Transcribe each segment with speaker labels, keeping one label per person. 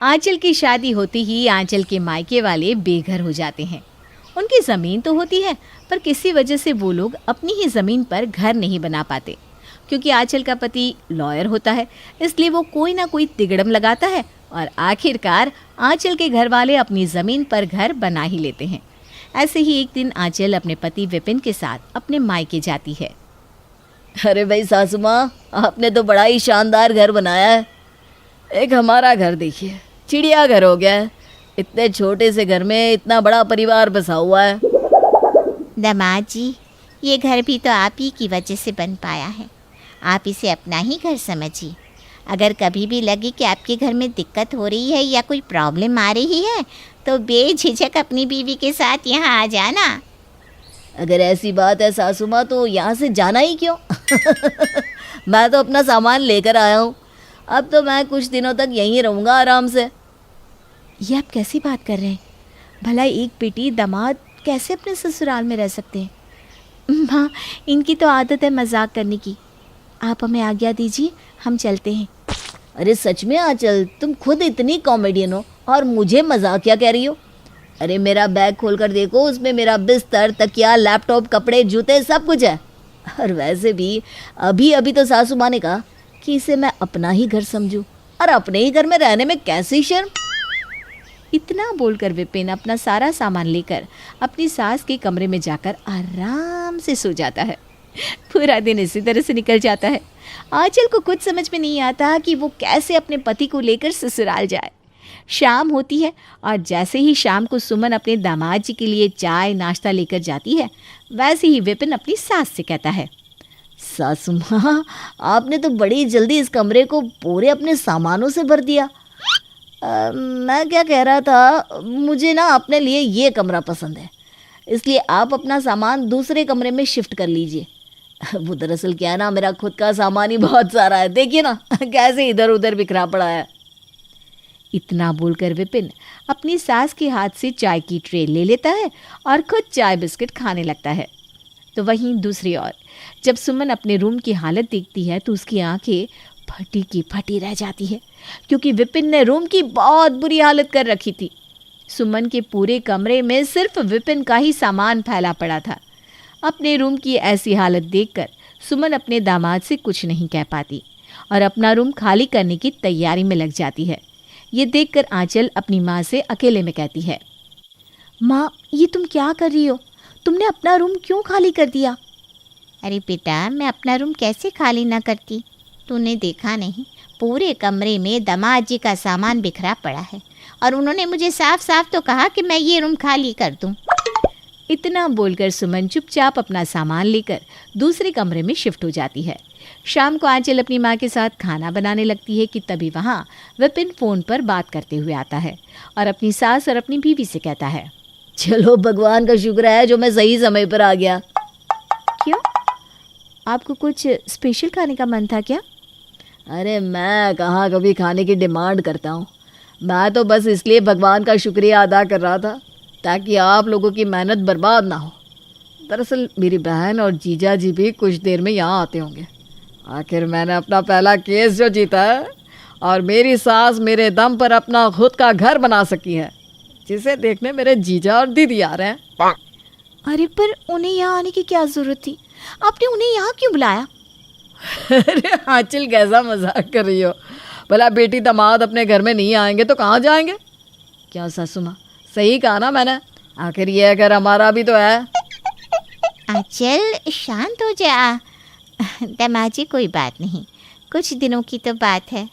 Speaker 1: आंचल की शादी होती ही आंचल के मायके वाले बेघर हो जाते हैं। उनकी ज़मीन तो होती है, पर किसी वजह से वो लोग अपनी ही ज़मीन पर घर नहीं बना पाते। क्योंकि आंचल का पति लॉयर होता है, इसलिए वो कोई ना कोई तिगड़म लगाता है और आखिरकार आंचल के घर वाले अपनी ज़मीन पर घर बना ही लेते हैं। ऐसे ही एक दिन आंचल अपने पति विपिन के साथ अपने मायके जाती है।
Speaker 2: अरे भाई सासू माँ, आपने तो बड़ा ही शानदार घर बनाया है। एक हमारा घर देखिए, चिड़िया घर हो गया है। इतने छोटे से घर में इतना बड़ा परिवार बसा हुआ है।
Speaker 3: दामाद जी, ये घर भी तो आप ही की वजह से बन पाया है। आप इसे अपना ही घर समझिए। अगर कभी भी लगे कि आपके घर में दिक्कत हो रही है या कोई प्रॉब्लम आ रही है तो बेझिझक अपनी बीवी के साथ यहाँ आ जाना।
Speaker 2: अगर ऐसी बात है सासू माँ, तो यहाँ से जाना ही क्यों? मैं तो अपना सामान लेकर आया हूँ। अब तो मैं कुछ दिनों तक यहीं रहूँगा आराम से।
Speaker 1: ये आप कैसी बात कर रहे हैं? भला एक बेटी दामाद कैसे अपने ससुराल में रह सकते हैं? माँ, इनकी तो आदत है मजाक करने की। आप हमें आज्ञा दीजिए, हम चलते हैं।
Speaker 2: अरे सच में आंचल, तुम खुद इतनी कॉमेडियन हो और मुझे मजाकिया कह रही हो? अरे मेरा बैग खोल कर देखो, उसमें मेरा बिस्तर, तकिया, लैपटॉप, कपड़े, जूते सब कुछ है। और वैसे भी अभी अभी तो सासू माँ ने कहा कि इसे मैं अपना ही घर समझूं, और अपने ही घर में रहने में कैसी शर्म।
Speaker 1: इतना बोलकर विपिन अपना सारा सामान लेकर अपनी सास के कमरे में जाकर आराम से सो जाता है। पूरा दिन इसी तरह से निकल जाता है। आंचल को कुछ समझ में नहीं आता कि वो कैसे अपने पति को लेकर ससुराल जाए। शाम होती है और जैसे ही शाम को सुमन अपने दामाद जी के लिए चाय नाश्ता लेकर जाती है, वैसे ही विपिन अपनी सास से कहता है,
Speaker 2: सासू माँ, आपने तो बड़ी जल्दी इस कमरे को पूरे अपने सामानों से भर दिया। मैं क्या कह रहा था, मुझे ना अपने लिए ये कमरा पसंद है, इसलिए आप अपना सामान दूसरे कमरे में शिफ्ट कर लीजिए। वो दरअसल क्या है ना, मेरा खुद का सामान ही बहुत सारा है। देखिए ना कैसे इधर उधर बिखरा पड़ा है।
Speaker 1: इतना बोलकर विपिन अपनी सास के हाथ से चाय की ट्रे ले लेता है और खुद चाय बिस्किट खाने लगता है। तो वहीं दूसरी ओर जब सुमन अपने रूम की हालत देखती है तो उसकी आंखें फटी की फटी रह जाती है, क्योंकि विपिन ने रूम की बहुत बुरी हालत कर रखी थी। सुमन के पूरे कमरे में सिर्फ विपिन का ही सामान फैला पड़ा था। अपने रूम की ऐसी हालत देखकर सुमन अपने दामाद से कुछ नहीं कह पाती और अपना रूम खाली करने की तैयारी में लग जाती है। ये देखकर आंचल अपनी माँ से अकेले में कहती है, माँ, ये तुम क्या कर रही हो? तुमने अपना रूम क्यों खाली कर दिया?
Speaker 3: अरे बेटा, मैं अपना रूम कैसे खाली ना करती? तूने देखा नहीं, पूरे कमरे में दामाद जी का सामान बिखरा पड़ा है और उन्होंने मुझे साफ साफ तो कहा कि मैं ये रूम खाली कर दूं।
Speaker 1: इतना बोलकर सुमन चुपचाप अपना सामान लेकर दूसरे कमरे में शिफ्ट हो जाती है। शाम को आंचल अपनी माँ के साथ खाना बनाने लगती है कि तभी वहाँ विपिन फ़ोन पर बात करते हुए आता है और अपनी सास और अपनी बीवी से कहता है,
Speaker 2: चलो भगवान का शुक्र है जो मैं सही समय पर आ गया।
Speaker 1: क्यों? आपको कुछ स्पेशल खाने का मन था क्या?
Speaker 2: अरे मैं कहाँ कभी खाने की डिमांड करता हूँ। मैं तो बस इसलिए भगवान का शुक्रिया अदा कर रहा था ताकि आप लोगों की मेहनत बर्बाद ना हो। दरअसल मेरी बहन और जीजा जी भी कुछ देर में यहाँ आते होंगे। आखिर मैंने अपना पहला केस जो जीता है और मेरी सास मेरे दम पर अपना खुद का घर बना सकी है, जिसे देखने मेरे जीजा और दीदी आ रहे हैं।
Speaker 1: अरे पर उन्हें यहाँ आने की क्या ज़रूरत थी? आपने उन्हें यहाँ क्यों बुलाया?
Speaker 2: अरे आंचल, कैसा मजाक कर रही हो? भला बेटी दामाद अपने घर में नहीं आएंगे तो कहाँ जाएंगे? क्या सासू माँ, सही कहा ना मैंने? आखिर ये घर हमारा भी तो है।
Speaker 3: आंचल, शांत हो जा। दामाद जी, कोई बात नहीं, कुछ दिनों की तो बात है।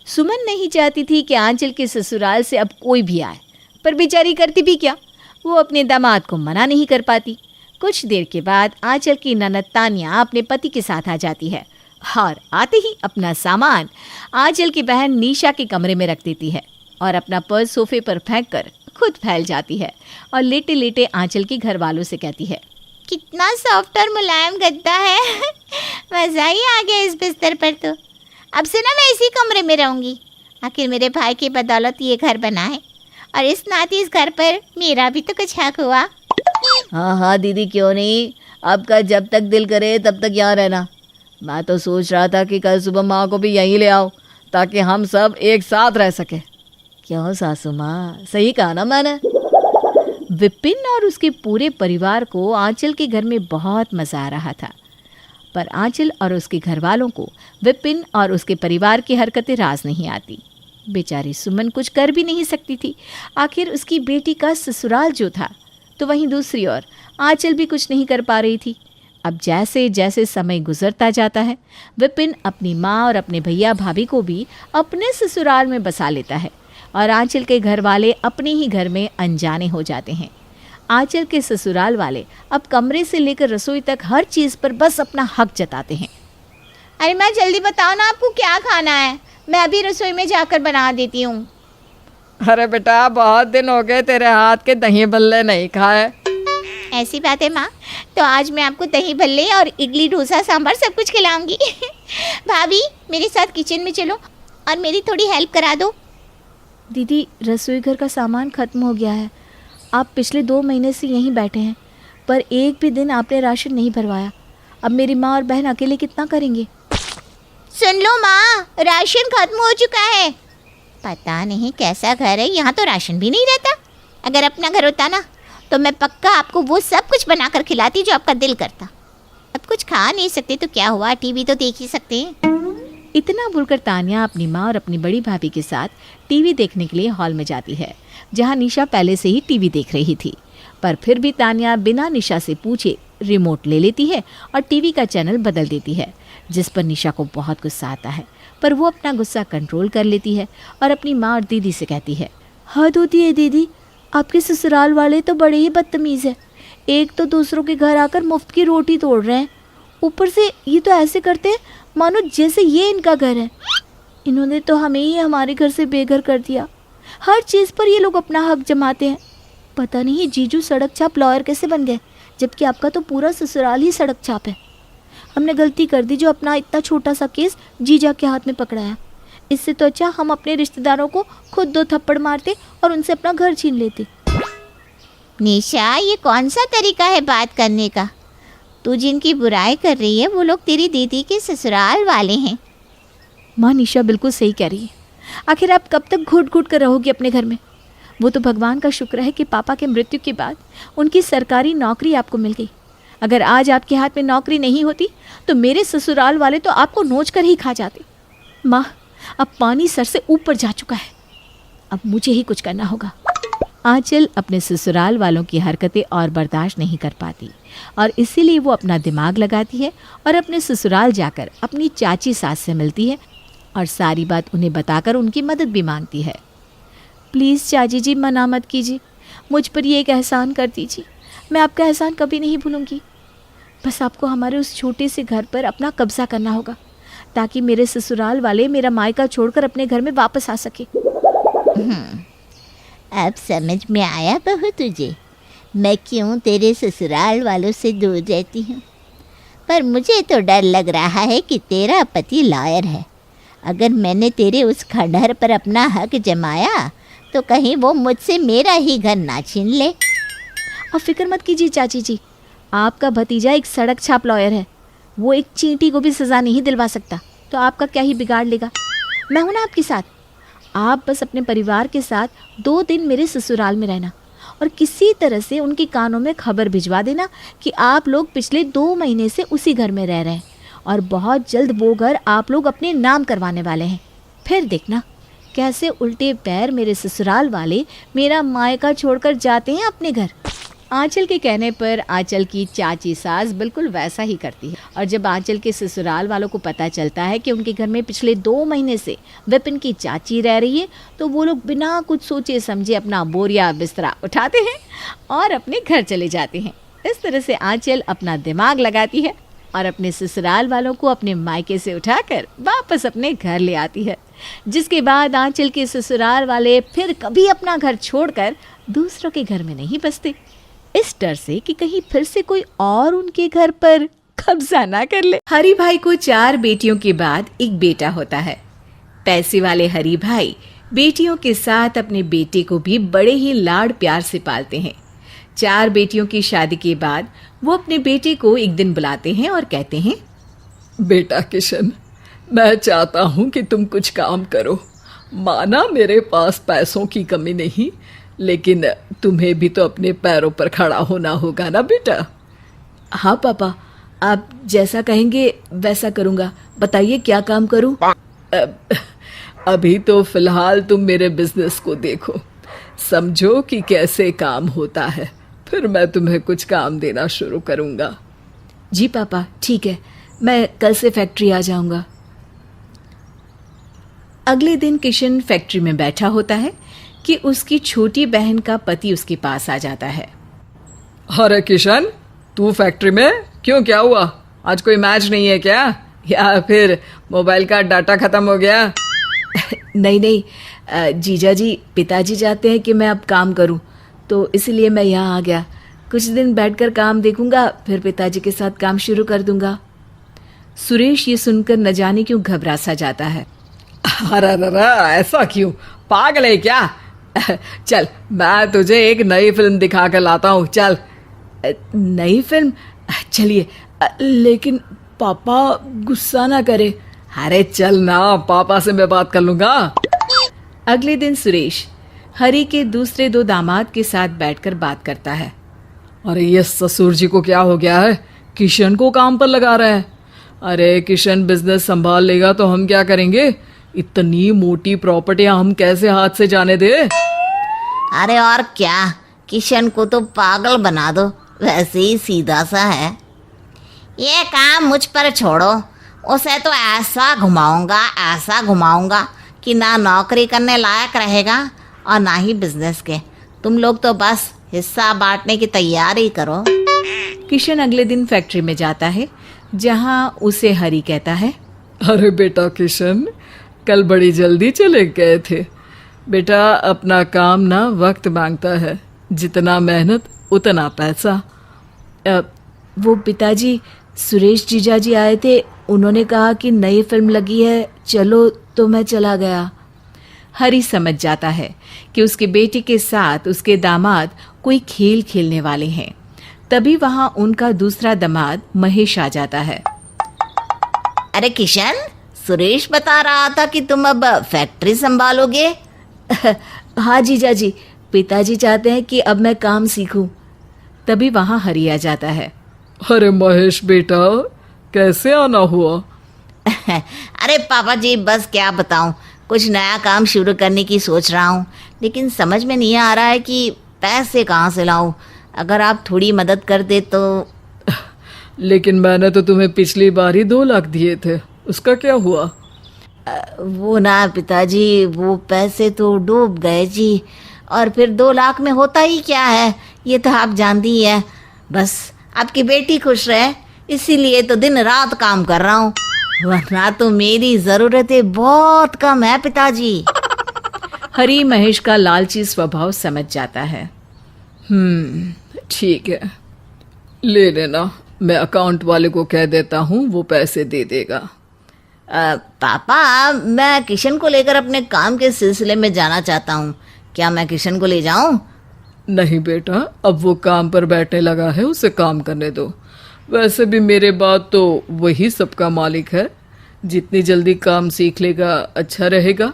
Speaker 1: सुमन नहीं चाहती थी कि आंचल के ससुराल से अब कोई भी आए, पर बेचारी करती भी क्या, वो अपने दामाद को मना नहीं कर पाती। कुछ देर के बाद आंचल की ननद तानिया अपने पति के साथ आ जाती है और आते ही अपना सामान आंचल की बहन निशा के कमरे में रख देती है और अपना पर्स सोफे पर फेंक कर खुद फैल जाती है और लेटे लेटे आंचल के घर वालों से कहती है,
Speaker 3: कितना सॉफ्ट और मुलायम गद्दा है। मज़ा ही आ गया इस बिस्तर पर तो। अब से ना मैं इसी कमरे में रहूँगी। आखिर मेरे भाई की बदौलत ये घर बना है और इस नाते इस घर पर मेरा भी तो कुछ हक हुआ।
Speaker 2: हाँ हाँ दीदी, क्यों नहीं। आपका जब तक दिल करे तब तक यहाँ रहना। मैं तो सोच रहा था कि कल सुबह माँ को भी यहीं ले आओ ताकि हम सब एक साथ रह सके। क्यों सासू माँ, सही कहा ना मैंने?
Speaker 1: विपिन और उसके पूरे परिवार को आंचल के घर में बहुत मज़ा आ रहा था, पर आंचल और उसके घर वालों को विपिन और उसके परिवार की हरकतें रास नहीं आती। बेचारी सुमन कुछ कर भी नहीं सकती थी, आखिर उसकी बेटी का ससुराल जो था। तो वहीं दूसरी ओर आंचल भी कुछ नहीं कर पा रही थी। अब जैसे जैसे समय गुजरता जाता है, विपिन अपनी माँ और अपने भैया भाभी को भी अपने ससुराल में बसा लेता है और आंचल के घर वाले अपने ही घर में अनजाने हो जाते हैं। आंचल के ससुराल वाले अब कमरे से लेकर रसोई तक हर चीज़ पर बस अपना हक जताते हैं।
Speaker 3: अरे माँ जल्दी बताओ ना आपको क्या खाना है, मैं अभी रसोई में जाकर बना देती हूँ।
Speaker 2: अरे बेटा, बहुत दिन हो गए तेरे हाथ के दही बल्ले नहीं खाए।
Speaker 3: ऐसी बात है माँ, तो आज मैं आपको दही भल्ले और इडली डोसा सांभर सब कुछ खिलाऊंगी। भाभी मेरे साथ किचन में चलो और मेरी थोड़ी हेल्प करा दो।
Speaker 1: दीदी, रसोई घर का सामान ख़त्म हो गया है। आप पिछले 2 महीने से यहीं बैठे हैं, पर एक भी दिन आपने राशन नहीं भरवाया। अब मेरी माँ और बहन अकेले कितना करेंगे?
Speaker 3: सुन लो माँ, राशन खत्म हो चुका है। पता नहीं कैसा घर है, यहाँ तो राशन भी नहीं रहता। अगर अपना घर होता ना तो मैं पक्का आपको वो सब कुछ बनाकर खिलाती जो आपका दिल करता। अब कुछ खा नहीं सकते तो क्या हुआ, टीवी तो देख ही सकते हैं।
Speaker 1: इतना बोलकर तानिया अपनी माँ और अपनी बड़ी भाभी के साथ टीवी देखने के लिए हॉल में जाती है, जहाँ निशा पहले से ही टीवी देख रही थी। पर फिर भी तानिया बिना निशा से पूछे रिमोट ले लेती है और टीवी का चैनल बदल देती है, जिस पर निशा को बहुत गुस्सा आता है। पर वो अपना गुस्सा कंट्रोल कर लेती है और अपनी माँ और दीदी से कहती है, हद होती है दीदी, आपके ससुराल वाले तो बड़े ही बदतमीज़ है। एक तो दूसरों के घर आकर मुफ्त की रोटी तोड़ रहे हैं, ऊपर से ये तो ऐसे करते हैं मानो जैसे ये इनका घर है। इन्होंने तो हमें ही हमारे घर से बेघर कर दिया। हर चीज़ पर ये लोग अपना हक जमाते हैं। पता नहीं जीजू सड़क छाप लॉयर कैसे बन गए, जबकि आपका तो पूरा ससुराल ही सड़क छाप है। हमने गलती कर दी जो अपना इतना छोटा सा केस जीजा के हाथ में पकड़ाया। इससे तो अच्छा हम अपने रिश्तेदारों को खुद 2 थप्पड़ मारते और उनसे अपना घर छीन लेते।
Speaker 3: निशा, ये कौन सा तरीका है बात करने का? तू जिनकी बुराई कर रही है वो लोग तेरी दीदी के ससुराल वाले हैं।
Speaker 1: माँ, निशा बिल्कुल सही कह रही है। आखिर आप कब तक घुट घुट कर रहोगी अपने घर में? वो तो भगवान का शुक्र है कि पापा के मृत्यु के बाद उनकी सरकारी नौकरी आपको मिल गई। अगर आज आपके हाथ में नौकरी नहीं होती तो मेरे ससुराल वाले तो आपको नोच कर ही खा जाते। माँ, अब पानी सर से ऊपर जा चुका है, अब मुझे ही कुछ करना होगा। आंचल अपने ससुराल वालों की हरकतें और बर्दाश्त नहीं कर पाती और इसीलिए वो अपना दिमाग लगाती है और अपने ससुराल जाकर अपनी चाची सास से मिलती है और सारी बात उन्हें बताकर उनकी मदद भी मांगती है। प्लीज़ चाची जी, मना मत कीजिए, मुझ पर ये एक एहसान कर दीजिए। मैं आपका एहसान कभी नहीं भूलूंगी। बस आपको हमारे उस छोटे से घर पर अपना कब्जा करना होगा ताकि मेरे ससुराल वाले मेरा मायका छोड़कर अपने घर में वापस आ सके।
Speaker 3: अब समझ में आया बहू तुझे, मैं क्यों तेरे ससुराल वालों से दूर रहती हूँ। पर मुझे तो डर लग रहा है कि तेरा पति लॉयर है। अगर मैंने तेरे उस खंडहर पर अपना हक जमाया तो कहीं वो मुझसे मेरा ही घर ना छीन ले।
Speaker 1: और फिक्र मत कीजिए चाची जी, आपका भतीजा एक सड़क छाप लॉयर है। वो एक चींटी को भी सज़ा नहीं दिलवा सकता, तो आपका क्या ही बिगाड़ लेगा। मैं हूं ना आपके साथ। आप बस अपने परिवार के साथ 2 दिन मेरे ससुराल में रहना और किसी तरह से उनके कानों में खबर भिजवा देना कि आप लोग पिछले 2 महीने से उसी घर में रह रहे हैं और बहुत जल्द वो घर आप लोग अपने नाम करवाने वाले हैं। फिर देखना कैसे उल्टे पैर मेरे ससुराल वाले मेरा मायका छोड़कर जाते हैं अपने घर। आंचल के कहने पर आंचल की चाची सास बिल्कुल वैसा ही करती है और जब आंचल के ससुराल वालों को पता चलता है कि उनके घर में पिछले 2 महीने से विपिन की चाची रह रही है तो वो लोग बिना कुछ सोचे समझे अपना बोरिया बिस्तरा उठाते हैं और अपने घर चले जाते हैं। इस तरह से आंचल अपना दिमाग लगाती है और अपने ससुराल वालों को अपने मायके से उठाकर वापस अपने घर ले आती है, जिसके बाद आंचल के ससुराल वाले फिर कभी अपना घर छोड़कर दूसरों के घर में नहीं बसते, इस डर से कि कहीं फिर से कोई और उनके घर पर कब्जा ना कर ले। हरी भाई को 4 बेटियों के बाद एक बेटा होता है। पैसे वाले हरी भाई बेटियों के साथ अपने बेटे को भी बड़े ही लाड प्यार से पालते हैं। 4 बेटियों की शादी के बाद वो अपने बेटे को एक दिन बुलाते हैं और कहते हैं,
Speaker 4: बेटा किशन, मैं चाहता हूँ कि तुम कुछ काम करो माना मेरे पास पैसों की कमी नहीं, लेकिन तुम्हें भी तो अपने पैरों पर खड़ा होना होगा ना बेटा।
Speaker 2: हाँ पापा, आप जैसा कहेंगे वैसा करूँगा। बताइए क्या काम करूँ?
Speaker 4: अभी तो फिलहाल तुम मेरे बिजनेस को देखो, समझो कि कैसे काम होता है, फिर मैं तुम्हें कुछ काम देना शुरू करूँगा।
Speaker 2: जी पापा, ठीक है, मैं कल से फैक्ट्री आ जाऊँगा।
Speaker 1: अगले दिन किशन फैक्ट्री में बैठा होता है कि उसकी छोटी बहन का पति उसके पास आ जाता है।
Speaker 4: अरे किशन, तू फैक्ट्री में क्यों? क्या हुआ? आज कोई मैच नहीं है क्या, या फिर मोबाइल का डाटा खत्म हो गया?
Speaker 2: नहीं नहीं, जीजा जी, पिताजी चाहते हैं कि मैं अब काम करूं, तो इसलिए मैं यहाँ आ गया। कुछ दिन बैठकर काम देखूंगा, फिर पिताजी के साथ काम शुरू कर दूंगा।
Speaker 1: सुरेश ये सुनकर न जाने क्यों घबरा सा जाता है।
Speaker 4: अरे ऐसा क्यों? पागल है क्या? चल, मैं तुझे एक नई फिल्म दिखा कर लाता हूँ, चल।
Speaker 2: नई फिल्म? चलिए, लेकिन पापा गुस्सा ना करे।
Speaker 4: अरे चल ना, पापा से मैं बात कर लूंगा।
Speaker 1: अगले दिन सुरेश हरी के दूसरे दो दामाद के साथ बैठकर बात करता है।
Speaker 4: अरे ये ससुर जी को क्या हो गया है? किशन को काम पर लगा रहे हैं। अरे किशन बिजनेस संभाल लेगा तो हम क्या करेंगे? इतनी मोटी प्रॉपर्टियां हम कैसे हाथ से जाने दे?
Speaker 3: अरे और क्या, किशन को तो पागल बना दो, वैसे ही सीधा सा है। ये काम मुझ पर छोड़ो, उसे तो ऐसा घुमाऊंगा कि ना नौकरी करने लायक रहेगा और ना ही बिजनेस के। तुम लोग तो बस हिस्सा बांटने की तैयारी करो।
Speaker 1: किशन अगले दिन फैक्ट्री में जाता है, जहां उसे हरी कहता है।
Speaker 4: अरे बेटा किशन, कल बड़ी जल्दी चले गए थे। बेटा, अपना काम ना वक्त मांगता है, जितना मेहनत उतना पैसा।
Speaker 2: वो पिताजी, सुरेश जीजा जी आए थे, उन्होंने कहा कि नई फिल्म लगी है, चलो, तो मैं चला गया।
Speaker 1: हरी समझ जाता है कि उसके बेटे के साथ उसके दामाद कोई खेल खेलने वाले हैं। तभी वहां उनका दूसरा दामाद महेश आ जाता है।
Speaker 3: अरे किशन, सुरेश बता रहा था कि तुम अब फैक्ट्री संभालोगे।
Speaker 2: हाँ जीजा जी, पिताजी चाहते हैं कि अब मैं काम सीखूं।
Speaker 1: तभी वहां हरी आ जाता है।
Speaker 4: अरे महेश बेटा, कैसे आना हुआ?
Speaker 3: अरे पापा जी, बस क्या बताऊं, कुछ नया काम शुरू करने की सोच रहा हूं, लेकिन समझ में नहीं आ रहा है कि पैसे कहाँ से लाऊं। अगर आप थोड़ी मदद कर दे तो।
Speaker 4: लेकिन मैंने तो तुम्हें पिछली बार ही 2 लाख दिए थे, उसका क्या हुआ?
Speaker 3: वो ना पिताजी, वो पैसे तो डूब गए जी, और फिर 2 लाख में होता ही क्या है, ये तो आप जानती ही है। बस आपकी बेटी खुश रहे, इसीलिए तो दिन रात काम कर रहा हूँ, वरना तो मेरी ज़रूरतें बहुत कम है पिताजी।
Speaker 1: हरी महेश का लालची स्वभाव समझ जाता है।
Speaker 4: ठीक है, ले लेना, मैं अकाउंट वाले को कह देता हूँ, वो पैसे दे देगा।
Speaker 3: पापा, मैं किशन को लेकर अपने काम के सिलसिले में जाना चाहता हूँ, क्या मैं किशन को ले जाऊँ?
Speaker 4: नहीं बेटा, अब वो काम पर बैठने लगा है, उसे काम करने दो। वैसे भी मेरे बाद तो वही सबका मालिक है, जितनी जल्दी काम सीख लेगा अच्छा रहेगा।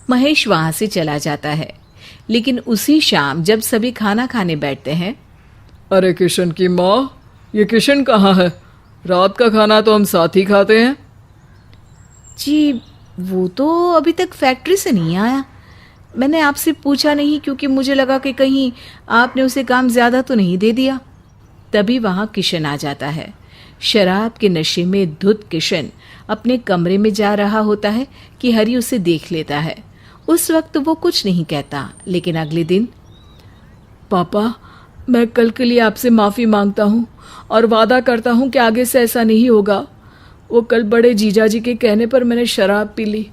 Speaker 1: महेश वहां से चला जाता है, लेकिन उसी शाम जब सभी खाना खाने बैठते हैं।
Speaker 4: अरे किशन की माँ, ये किशन कहाँ है? रात का खाना तो हम साथ ही खाते हैं।
Speaker 1: जी, वो तो अभी तक फैक्ट्री से नहीं आया। मैंने आपसे पूछा नहीं, क्योंकि मुझे लगा कि कहीं आपने उसे काम ज़्यादा तो नहीं दे दिया। तभी वहाँ किशन आ जाता है। शराब के नशे में धुत किशन अपने कमरे में जा रहा होता है कि हरी उसे देख लेता है। उस वक्त वो कुछ नहीं कहता, लेकिन अगले दिन।
Speaker 4: पापा, मैं कल के लिए आपसे माफ़ी मांगता हूँ और वादा करता हूँ कि आगे से ऐसा नहीं होगा। वो कल बड़े जीजा जी के कहने पर मैंने शराब पी ली,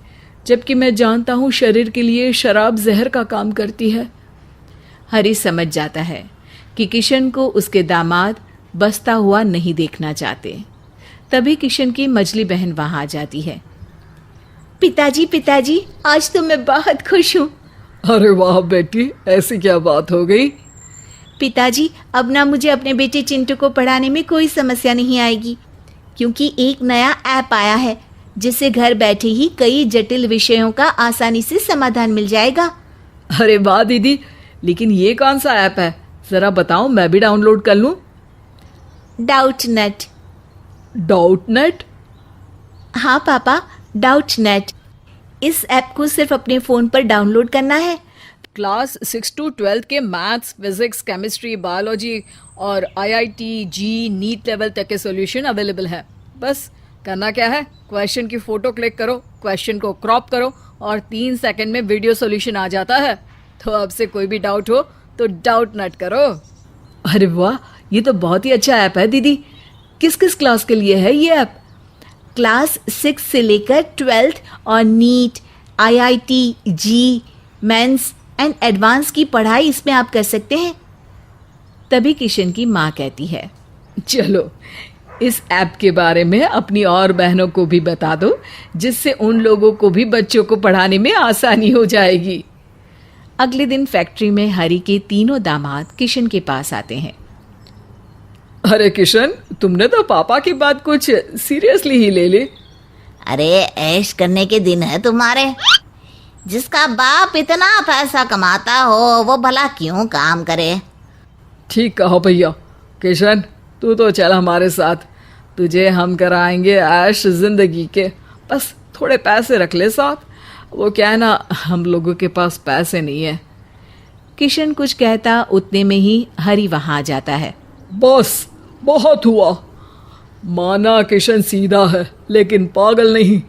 Speaker 4: जबकि मैं जानता हूँ शरीर के लिए शराब जहर का काम करती है।
Speaker 1: हरी समझ जाता है कि किशन को उसके दामाद बसता हुआ नहीं देखना चाहते। तभी किशन की मझली बहन वहां आ जाती है।
Speaker 2: पिताजी, पिताजी, आज तो मैं बहुत खुश हूँ।
Speaker 4: अरे वाह बेटी, ऐसी क्या बात हो गई?
Speaker 2: पिताजी, अब ना मुझे अपने बेटे चिंटू को पढ़ाने में कोई समस्या नहीं आएगी, क्योंकि एक नया ऐप आया है
Speaker 1: जिससे घर बैठे ही कई जटिल विषयों का आसानी से समाधान मिल जाएगा।
Speaker 4: अरे वाह दीदी, लेकिन ये कौन सा ऐप है, जरा बताओ, मैं भी डाउनलोड कर लूं।
Speaker 1: डाउटनेट।
Speaker 4: डाउटनेट?
Speaker 1: हाँ पापा, डाउटनेट। इस ऐप को सिर्फ अपने फ़ोन पर डाउनलोड करना है।
Speaker 4: क्लास 6 to 12 के मैथ्स, फिजिक्स, केमिस्ट्री, बायोलॉजी और IIT, जी, नीट लेवल तक के सॉल्यूशन अवेलेबल है। बस करना क्या है, क्वेश्चन की फ़ोटो क्लिक करो, क्वेश्चन को क्रॉप करो और 3 सेकंड में वीडियो सॉल्यूशन आ जाता है। तो अब से कोई भी डाउट हो तो डाउटनेट करो। अरे वाह, ये तो बहुत ही अच्छा ऐप है दीदी। किस किस क्लास के लिए है ये ऐप?
Speaker 1: क्लास 6 से लेकर 12th और NEET, IIT, JEE, mains and advance की पढ़ाई इसमें आप कर सकते हैं। तभी किशन की माँ कहती है,
Speaker 4: चलो इस ऐप के बारे में अपनी और बहनों को भी बता दो, जिससे उन लोगों को भी बच्चों को पढ़ाने में आसानी हो जाएगी।
Speaker 1: अगले दिन फैक्ट्री में हरी के तीनों दामाद किशन के पास आते हैं।
Speaker 4: अरे किशन, तुमने तो पापा की बात कुछ सीरियसली ही ले ली।
Speaker 3: अरे ऐश करने के दिन है तुम्हारे। जिसका बाप इतना पैसा कमाता हो वो भला क्यों काम करे।
Speaker 4: ठीक कहो भैया। किशन, तू तो चल हमारे साथ, तुझे हम कराएंगे ऐश जिंदगी के। बस थोड़े पैसे रख ले साथ। वो क्या है ना, हम लोगों के पास पैसे नहीं है।
Speaker 1: किशन कुछ कहता उतने में ही हरी वहां आ जाता है।
Speaker 4: बस बहुत हुआ। माना किशन सीधा है लेकिन पागल नहीं।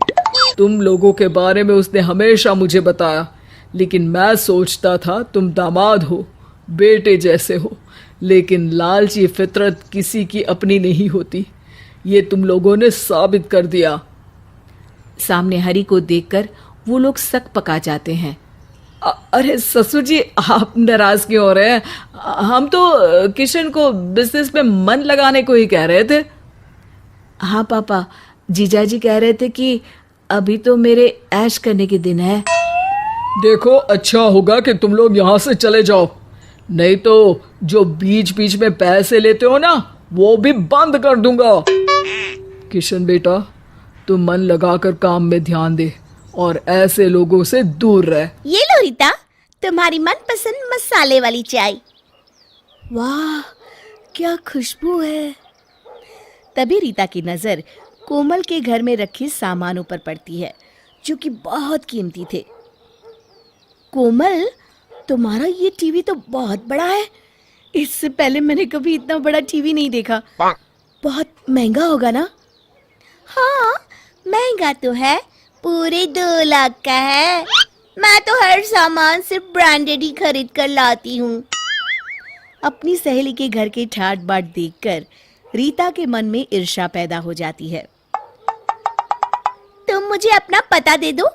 Speaker 4: तुम लोगों के बारे में उसने हमेशा मुझे बताया, लेकिन मैं सोचता था तुम दामाद हो, बेटे जैसे हो, लेकिन लालची फितरत किसी की अपनी नहीं होती। ये तुम लोगों ने साबित कर दिया।
Speaker 1: सामने हरी को देखकर वो लोग सक पका जाते हैं।
Speaker 4: अरे ससुर जी, आप नाराज क्यों हो रहे हैं? हम तो किशन को बिजनेस में मन लगाने को ही कह रहे थे।
Speaker 1: हाँ पापा, जीजाजी कह रहे थे कि अभी तो मेरे ऐश करने के दिन है।
Speaker 4: देखो, अच्छा होगा कि तुम लोग यहाँ से चले जाओ, नहीं तो जो बीच बीच में पैसे लेते हो ना, वो भी बंद कर दूंगा। किशन बेटा, तुम मन लगाकर काम में ध्यान दे और ऐसे लोगों से दूर रह।
Speaker 3: ये लो रीता, तुम्हारी मनपसंद मसाले वाली चाय।
Speaker 2: वाह, क्या खुशबू है।
Speaker 1: तभी रीता की नज़र कोमल के घर में रखे सामानों पर पड़ती है, जो कि बहुत कीमती थे।
Speaker 2: कोमल, तुम्हारा ये टीवी तो बहुत बड़ा है। इससे पहले मैंने कभी इतना बड़ा टीवी नहीं देखा। बहुत महंगा होगा ना?
Speaker 3: हाँ, महंगा तो है, पूरे 2 लाख का है। मैं तो हर सामान सिर्फ ब्रांडेड ही खरीद कर लाती हूँ।
Speaker 1: अपनी सहेली के घर के ठाट बाट देखकर रीता के मन में ईर्ष्या पैदा हो जाती है।
Speaker 3: तुम मुझे अपना पता दे दो,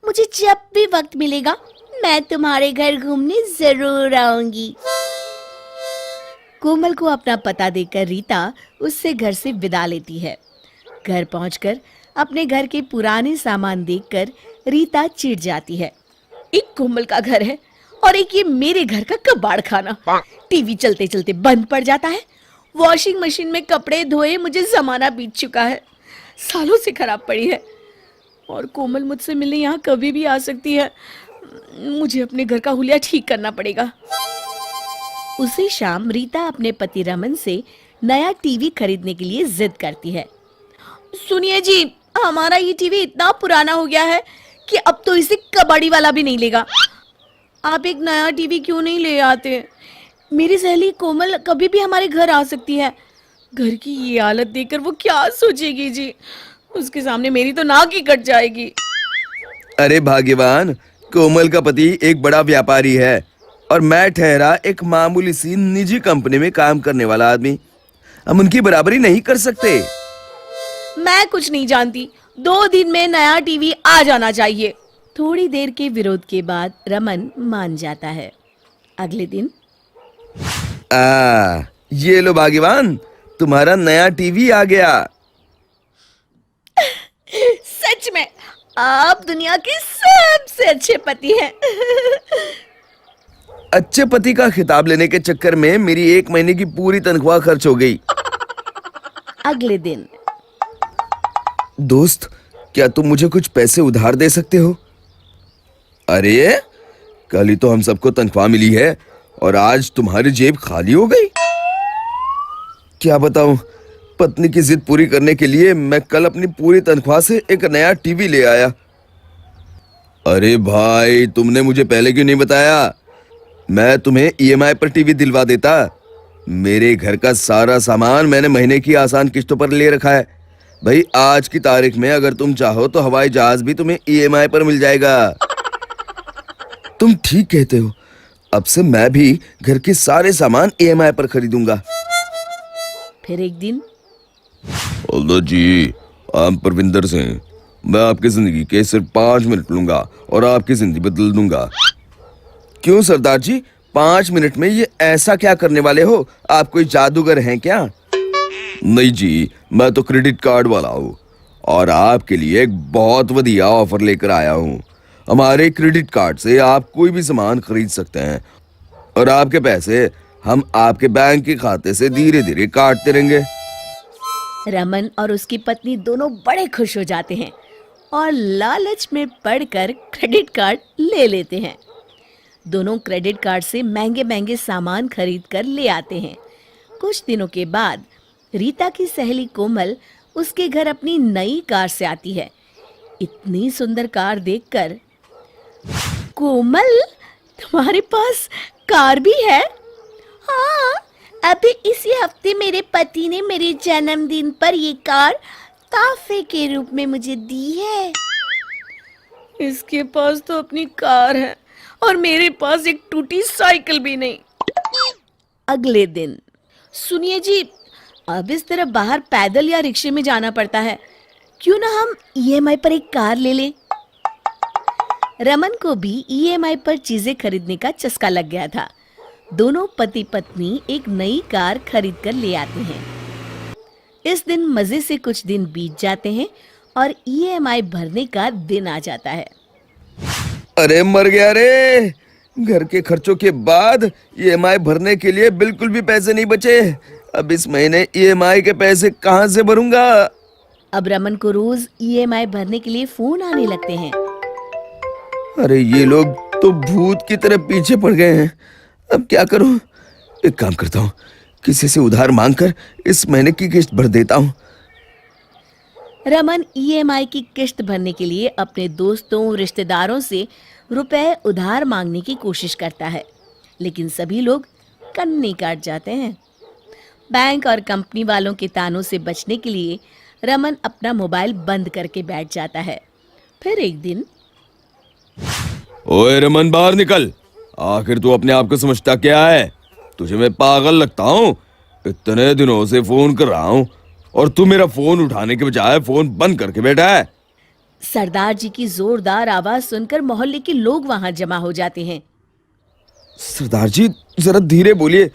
Speaker 3: मुझे जब भी वक्त मिलेगा मैं तुम्हारे घर घूमने जरूर आऊंगी।
Speaker 1: कोमल को अपना पता देकर रीता उससे घर से विदा लेती है। घर पहुंचकर अपने घर के पुराने सामान देखकर रीता चिढ़ जाती है। एक कोमल का घर है और एक ये मेरे घर का कबाड़ खाना। टीवी चलते चलते बंद पड़ जाता है। वॉशिंग मशीन में कपड़े धोए मुझे जमाना बीत चुका है, सालों से खराब पड़ी है। और कोमल मुझसे मिलने यहाँ कभी भी आ सकती है। मुझे अपने घर का हुलिया ठीक करना पड़ेगा। उसी शाम रीता अपने पति रमन से नया टीवी खरीदने के लिए जिद करती है। सुनिए जी, हमारा ये टीवी इतना पुराना हो गया है कि अब तो इसे कबाड़ी वाला भी नहीं लेगा। आप एक नया टीवी क्यों नहीं ले आते? मेरी सहेली कोमल कभी भी हमारे घर आ सकती है। घर की ये हालत देखकर वो क्या सोचेगी जी? उसके सामने मेरी तो नाक ही कट जाएगी।
Speaker 5: अरे भाग्यवान, कोमल का पति एक बड़ा व्यापारी है और मैं ठहरा एक मामूली सी निजी कंपनी में काम करने वाला आदमी। हम उनकी बराबरी नहीं कर सकते।
Speaker 1: मैं कुछ नहीं जानती, 2 दिन में नया टीवी आ जाना चाहिए। थोड़ी देर के विरोध के बाद रमन मान जाता है। अगले दिन,
Speaker 5: ये लो भाग्यवान, तुम्हारा नया टीवी आ गया।
Speaker 1: सच में आप दुनिया के सबसे अच्छे पति हैं।
Speaker 5: अच्छे पति का खिताब लेने के चक्कर में मेरी 1 महीने की पूरी तनख्वाह खर्च हो गई।
Speaker 1: अगले दिन,
Speaker 5: दोस्त, क्या तुम मुझे कुछ पैसे उधार दे सकते हो? अरे कल ही तो हम सबको तनख्वाह मिली है और आज तुम्हारी जेब खाली हो गई। क्या बताऊं, पत्नी की जिद पूरी करने के लिए मैं कल अपनी पूरी तनख्वाह से एक नया टीवी ले आया। अरे भाई, तुमने मुझे पहले क्यों नहीं बताया? मैं तुम्हें ईएमआई पर टीवी दिलवा देता। मेरे घर का सारा सामान मैंने महीने की आसान किस्तों पर ले रखा है। भाई, आज की तारीख में अगर तुम चाहो तो हवाई जहाज भी तुम्हें ईएमआई पर मिल जाएगा। तुम ठीक कहते हो, अब से मैं भी घर के सारे सामान ईएमआई पर खरीदूंगा।
Speaker 2: फिर एक दिन,
Speaker 5: हवलदार जी, आप परविंदर सिंह, मैं आपकी जिंदगी के सिर्फ 5 मिनट लूंगा और आपकी जिंदगी बदल दूंगा। क्यों सरदार जी, 5 मिनट में ये ऐसा क्या करने वाले हो? आप कोई जादूगर हैं क्या? नहीं जी, मैं तो क्रेडिट कार्ड वाला हूँ और आपके लिए एक बहुत बढ़िया ऑफर लेकर आया हूँ। हमारे क्रेडिट कार्ड से आप कोई भी सामान खरीद सकते हैं और आपके पैसे हम आपके बैंक के खाते से धीरे धीरे काटते रहेंगे।
Speaker 2: रमन और उसकी पत्नी दोनों बड़े खुश हो जाते हैं और लालच में पड़कर क्रेडिट कार्ड ले लेते हैं। दोनों क्रेडिट कार्ड से महंगे महंगे सामान खरीद कर ले आते हैं। कुछ दिनों के बाद रीता की सहेली कोमल उसके घर अपनी नई कार से आती है। इतनी सुंदर कार देखकर, कोमल, तुम्हारे पास कार भी है?
Speaker 3: हाँ, अभी इसी हफ्ते मेरे पति ने मेरे जन्मदिन पर ये कार तोहफे के रूप में मुझे दी है।
Speaker 2: इसके पास तो अपनी कार है और मेरे पास एक टूटी साइकिल भी नहीं। अगले दिन, सुनिए जी, अब इस तरह बाहर पैदल या रिक्शे में जाना पड़ता है, क्यों ना हम ईएमआई पर एक कार ले लें। रमन को भी ईएमआई पर चीजें खरीदने का चस्का लग गया था। दोनों पति पत्नी एक नई कार खरीद कर ले आते हैं। इस दिन मजे से कुछ दिन बीत जाते हैं और ईएमआई भरने का दिन आ जाता है।
Speaker 5: अरे मर गया रे, घर के खर्चों के बाद ईएमआई भरने के लिए बिल्कुल भी पैसे नहीं बचे। अब इस महीने ईएमआई के पैसे कहां से भरूंगा?
Speaker 2: अब रमन को रोज ईएमआई भरने के लिए फोन आने लगते हैं।
Speaker 5: अरे ये लोग तो भूत की तरह पीछे पड़ गए हैं। अब क्या करूं? एक काम करता हूं, किसी से उधार मांगकर इस महीने की किस्त भर देता हूं।
Speaker 2: रमन ईएमआई की किस्त भरने के लिए अपने दोस्तों, रिश्तेदारों से रुपए उधार मांगने की कोशिश करता है, लेकिन सभी लोग कन्नी काट जाते हैं। बैंक और कंपनी वालों के तानों से बचने के लिए रमन अपना मोबाइल बंद करके बैठ जाता है। फिर एक दिन,
Speaker 5: ओए रमन, बाहर निकल। आखिर तू अपने आप को समझता क्या है? तुझे मैं पागल लगता हूँ? इतने दिनों से फोन कर रहा हूँ और तू मेरा फोन उठाने के बजाय फोन बंद करके बैठा है।
Speaker 2: सरदार जी की जोरदार आवाज सुनकर मोहल्ले के लोग वहां जमा हो जाते हैं।
Speaker 5: सरदार जी, जरा धीरे बोलिए।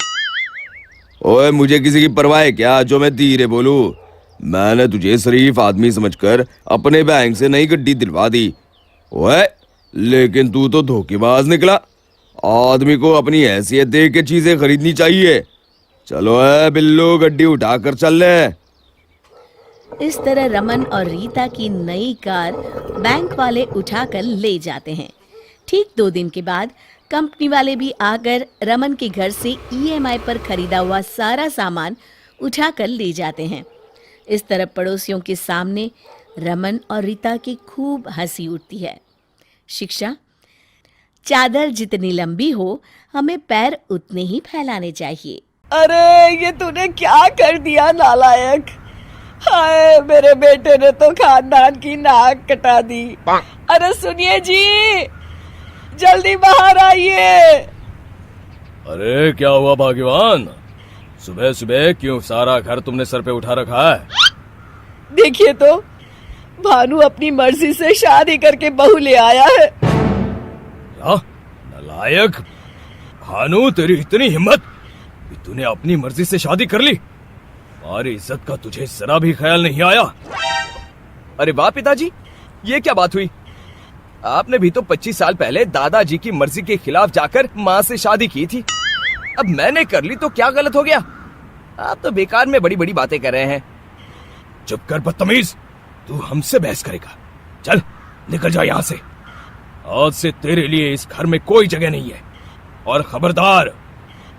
Speaker 5: ओए, मुझे किसी की परवाह है क्या जो मैं धीरे बोलूं? मैंने तुझे शरीफ आदमी समझकर अपने बैंक से नई गड्डी दिलवा दी। ओए, लेकिन तू तो धोखेबाज निकला। आदमी को अपनी हैसियत देख के चीजें खरीदनी चाहिए। चलो है बिल्लू, गड्डी उठाकर चल ले।
Speaker 2: इस तरह रमन और रीता की नई कार बैंक वाले उठाकर ले जाते हैं। ठीक 2 दिन के बाद कंपनी वाले भी आकर रमन के घर से ईएमआई पर खरीदा हुआ सारा सामान उठाकर ले जाते हैं। इस तरह पड़ोसियों के सामने रमन और रीता की खूब हंसी उठती है। शिक्षा: चादर जितनी लंबी हो, हमें पैर उतने ही फैलाने चाहिए।
Speaker 4: अरे ये तूने क्या कर दिया नालायक! हाय, मेरे बेटे ने तो खानदान की नाक कटा दी। अरे सुनिए जी, जल्दी बाहर आइए।
Speaker 6: अरे क्या हुआ भाग्यवान? सुबह सुबह क्यों सारा घर तुमने सर पे उठा रखा है?
Speaker 4: देखिए तो, भानु अपनी मर्जी से शादी करके बहू ले आया है।
Speaker 6: क्या? नालायक! भानु, तेरी इतनी हिम्मत कि तूने अपनी मर्जी से शादी कर ली? हमारी इज्जत का तुझे जरा भी ख्याल नहीं आया?
Speaker 7: अरे वाह पिताजी, ये क्या बात हुई? आपने भी तो 25 साल पहले दादाजी की मर्जी के खिलाफ जाकर माँ से शादी की थी। अब मैंने कर ली तो क्या गलत हो गया? आप तो बेकार में बड़ी बड़ी बातें कर रहे हैं।
Speaker 6: चुप कर बदतमीज! तू हमसे बहस करेगा? चल निकल जा यहाँ से। आज से तेरे लिए इस घर में कोई जगह नहीं है। और खबरदार,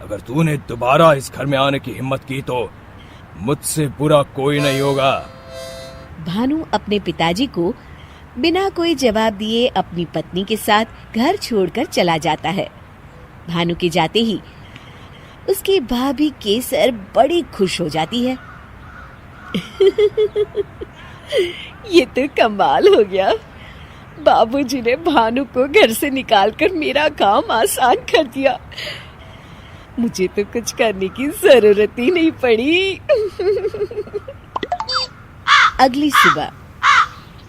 Speaker 6: अगर तूने दोबारा इस घर में आने की हिम्मत की तो मुझसे बुरा कोई नहीं होगा।
Speaker 1: भानु अपने पिताजी को बिना कोई जवाब दिए अपनी पत्नी के साथ घर छोड़कर चला जाता है। भानु के जाते ही उसकी भाभी केसर बड़ी खुश हो जाती है। ये तो कमाल हो गया, बाबूजी ने भानु को घर से निकालकर मेरा काम आसान कर दिया। मुझे तो कुछ करने की जरूरत ही नहीं पड़ी। अगली सुबह।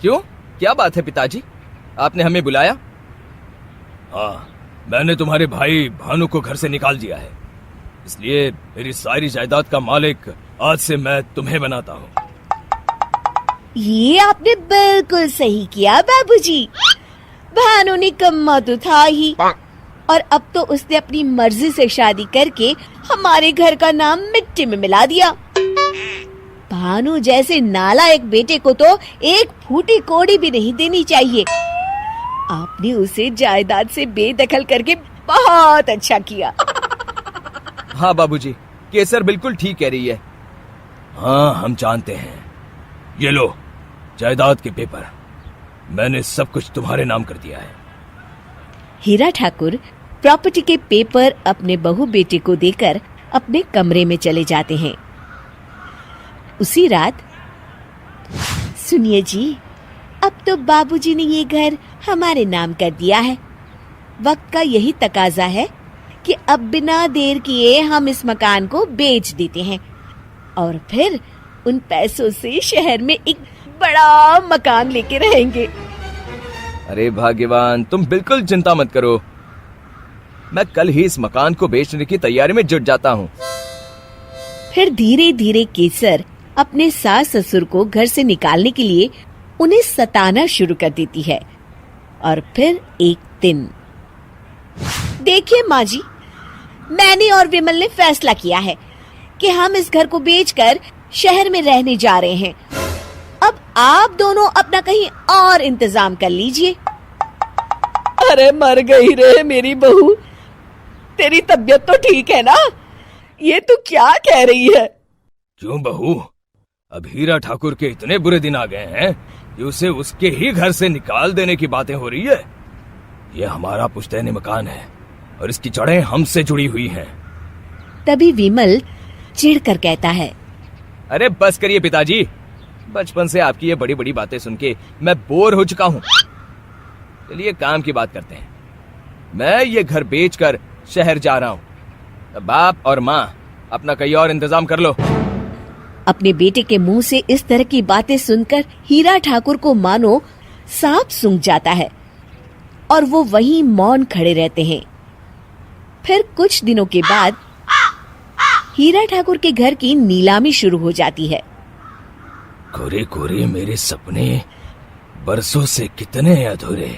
Speaker 7: क्यों, क्या बात है पिताजी, आपने हमें बुलाया?
Speaker 6: हाँ, मैंने तुम्हारे भाई भानु को घर से निकाल दिया है, इसलिए मेरी सारी जायदाद का मालिक आज से मैं तुम्हें बनाता हूँ।
Speaker 1: ये आपने बिल्कुल सही किया बाबूजी। भानु निकम्मा तो था ही, और अब तो उसने अपनी मर्जी से शादी करके हमारे घर का नाम मिट्टी में मिला दिया। भानु जैसे नालायक बेटे को तो एक फूटी कौड़ी भी नहीं देनी चाहिए। आपने उसे जायदाद से बेदखल करके बहुत अच्छा किया।
Speaker 7: हाँ बाबूजी, केसर बिल्कुल ठीक कह रही है।
Speaker 6: हाँ, हम जानते हैं। ये लो जायदाद के पेपर, मैंने सब कुछ तुम्हारे नाम कर दिया है।
Speaker 1: हीरा ठाकुर प्रॉपर्टी के पेपर अपने बहू बेटे को देकर अपने कमरे में चले जाते हैं। उसी रात, सुनिए जी, अब तो बाबूजी ने ये घर हमारे नाम कर दिया है। वक्त का यही तकाजा है कि अब बिना देर किए हम इस मकान को बेच देते हैं और फिर उन पैसों से शहर में एक बड़ा मकान लेके रहेंगे।
Speaker 7: अरे भाग्यवान, तुम बिल्कुल चिंता मत करो, मैं कल ही इस मकान को बेचने की तैयारी में जुट जाता हूँ।
Speaker 1: फिर धीरे धीरे केसर अपने सास ससुर को घर से निकालने के लिए उन्हें सताना शुरू कर देती है। और फिर एक दिन, देखिए माँ जी, मैंने और विमल ने फैसला किया है कि हम इस घर को बेचकर शहर में रहने जा रहे हैं। अब आप दोनों अपना कहीं और इंतजाम कर लीजिए।
Speaker 2: अरे मर गई रे मेरी बहू, तेरी तबीयत तो ठीक है ना? ये तू क्या कह रही है?
Speaker 6: क्यों बहू, अब हीरा ठाकुर के इतने बुरे दिन आ गए हैं कि उसे उसके ही घर से निकाल देने की बातें हो रही है। ये हमारा पुश्तैनी मकान है और इसकी जड़ें हमसे जुड़ी हुई हैं।
Speaker 1: तभी विमल चिढ़कर कहता है,
Speaker 7: अरे बस करिए पिताजी, बचपन से आपकी ये बड़ी बड़ी बातें सुन के मैं बोर हो चुका हूँ। चलिए काम की बात करते हैं। मैं ये घर बेचकर शहर जा रहा हूँ। बाप और माँ अपना कहीं और इंतजाम कर लो।
Speaker 1: अपने बेटे के मुंह से इस तरह की बातें सुनकर हीरा ठाकुर को मानो सांप सूंघ जाता है और वो वहीं मौन खड़े रहते हैं। फिर कुछ दिनों के बाद हीरा ठाकुर के घर की नीलामी शुरू हो जाती है।
Speaker 6: कोरे कोरे मेरे सपने बरसों से कितने अधूरे।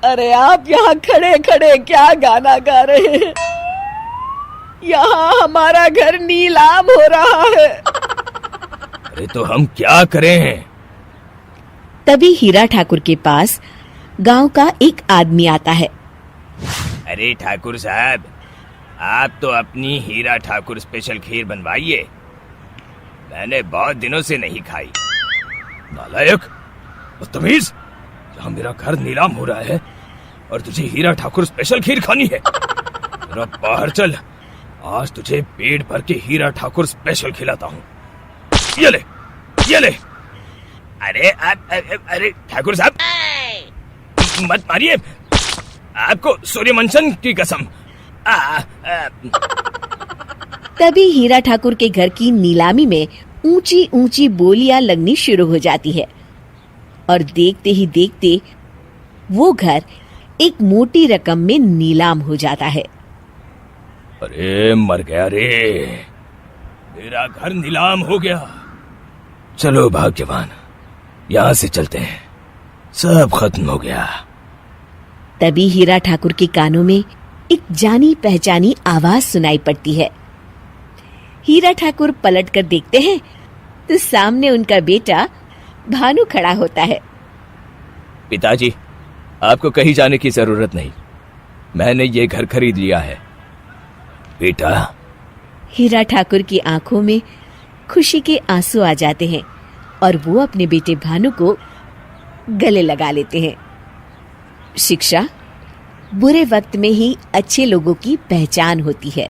Speaker 2: अरे आप यहाँ खड़े खड़े क्या गाना गा रहे हैं? यहाँ हमारा घर नीलाम हो रहा है।
Speaker 6: अरे तो हम क्या करें?
Speaker 1: तभी हीरा ठाकुर के पास गांव का एक आदमी आता है।
Speaker 6: अरे ठाकुर साहब, आप तो अपनी हीरा ठाकुर स्पेशल खीर बनवाइए, मैंने बहुत दिनों से नहीं खाई। नालायक, बदतमीज, यहाँ मेरा घर नीलाम हो रहा है और तुझे हीरा ठाकुर स्पेशल खीर खानी है? जरा बाहर चल, आज तुझे पेट भर के हीरा ठाकुर स्पेशल खिलाता हूँ। ये ले, ये ले। अरे ठाकुर साहब, मत मारिए, आपको सूर्यवंशन की कसम।
Speaker 1: तभी हीरा ठाकुर के घर की नीलामी में ऊंची ऊंची बोलियां लगनी शुरू हो जाती है और देखते ही देखते वो घर एक मोटी रकम में नीलाम हो जाता है।
Speaker 6: अरे मर गया रे, मेरा घर नीलाम हो गया। चलो भाग्यवान, यहाँ से चलते हैं, सब खत्म हो गया।
Speaker 1: तभी हीरा ठाकुर के कानों में एक जानी पहचानी आवाज सुनाई पड़ती है। हीरा ठाकुर पलट कर देखते हैं तो सामने उनका बेटा भानु खड़ा होता है।
Speaker 6: पिताजी, आपको कहीं जाने की जरूरत नहीं, मैंने ये घर खरीद लिया है। बेटा,
Speaker 1: हीरा ठाकुर की आंखों में खुशी के आंसू आ जाते हैं और वो अपने बेटे भानु को गले लगा लेते हैं। शिक्षा बुरे वक्त में ही अच्छे लोगों की पहचान होती है।